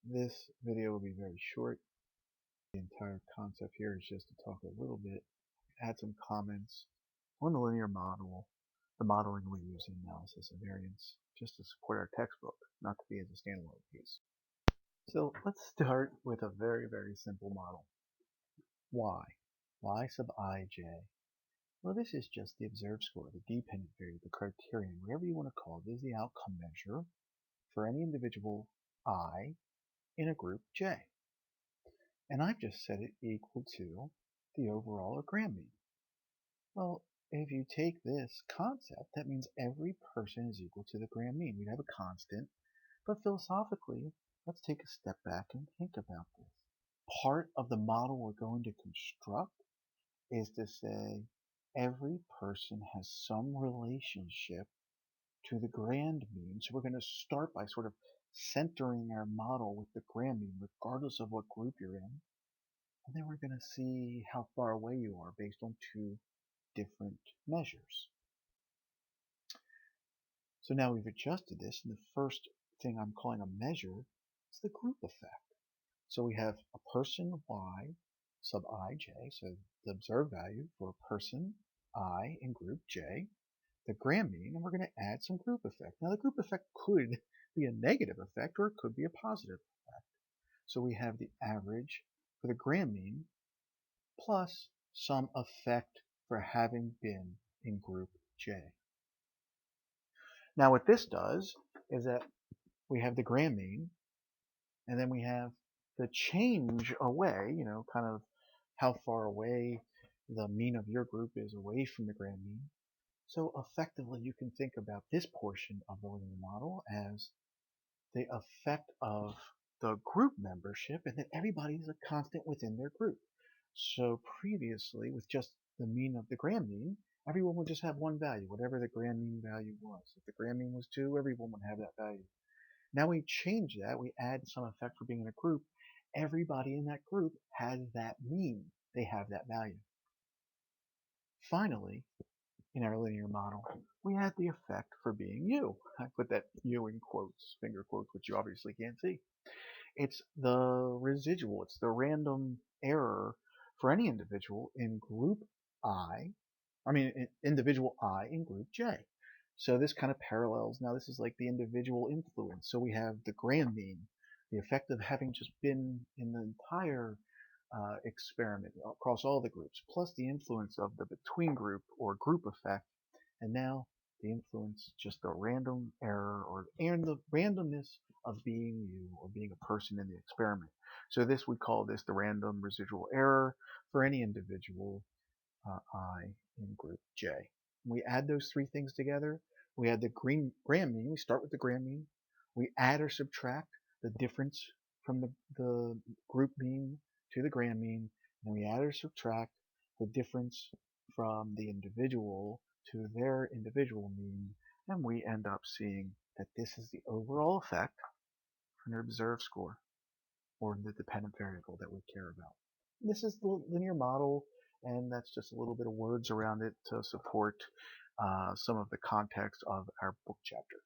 This video will be very short. The entire concept here is just to talk a little bit, add some comments on the linear model, the modeling we use in analysis of variance, just to support our textbook, not to be as a standalone piece. So let's start with a very simple model. Y. Y sub ij. Well, this is just the observed score, the dependent variable, the criterion, whatever you want to call it. This is the outcome measure for any individual I in a group J. And I've just set it equal to the overall or gram mean. Well, if you take this concept, that means every person is equal to the gram mean. We'd have a constant, but philosophically, let's take a step back and think about this. Part of the model we're going to construct is to say every person has some relationship to the grand mean. So we're going to start by sort of centering our model with the gram mean, regardless of what group you're in. And then we're going to see how far away you are based on two different measures. So now we've adjusted this, and the first thing I'm calling a measure is the group effect. So we have a person y sub ij, so the observed value for a person I in group j, the gram mean, and we're going to add some group effect. Now the group effect could be a negative effect or it could be a positive effect. So we have the average for the gram mean plus some effect for having been in group J. Now what this does is that we have the gram mean, and then we have the change away, kind of how far away the mean of your group is away from the gram mean. So effectively you can think about this portion of the linear model as the effect of the group membership and that everybody is a constant within their group. So previously, with just the mean of the gram mean, everyone would just have one value, whatever the gram mean value was. If the gram mean was 2, everyone would have that value. Now we change that, we add some effect for being in a group. Everybody in that group has that mean. They have that value. Finally, in our linear model, we add the effect for being you. I put that you in quotes, finger quotes, which you obviously can't see. It's the residual, it's the random error for any individual in group individual I in group J. So this kind of parallels, now this is like the individual influence. So we have the gram mean, the effect of having just been in the entire experiment across all the groups, plus the influence of the between group or group effect, and now the influence, just the random error and the randomness of being you or being a person in the experiment. So this, we call this the random residual error for any individual I in group J. We add those three things together. We add the gram mean. We start with the gram mean. We add or subtract the difference from the group mean to the gram mean, and we add or subtract the difference from the individual to their individual mean, and we end up seeing that this is the overall effect for an observed score, or the dependent variable that we care about. This is the linear model, and that's just a little bit of words around it to support some of the context of our book chapter.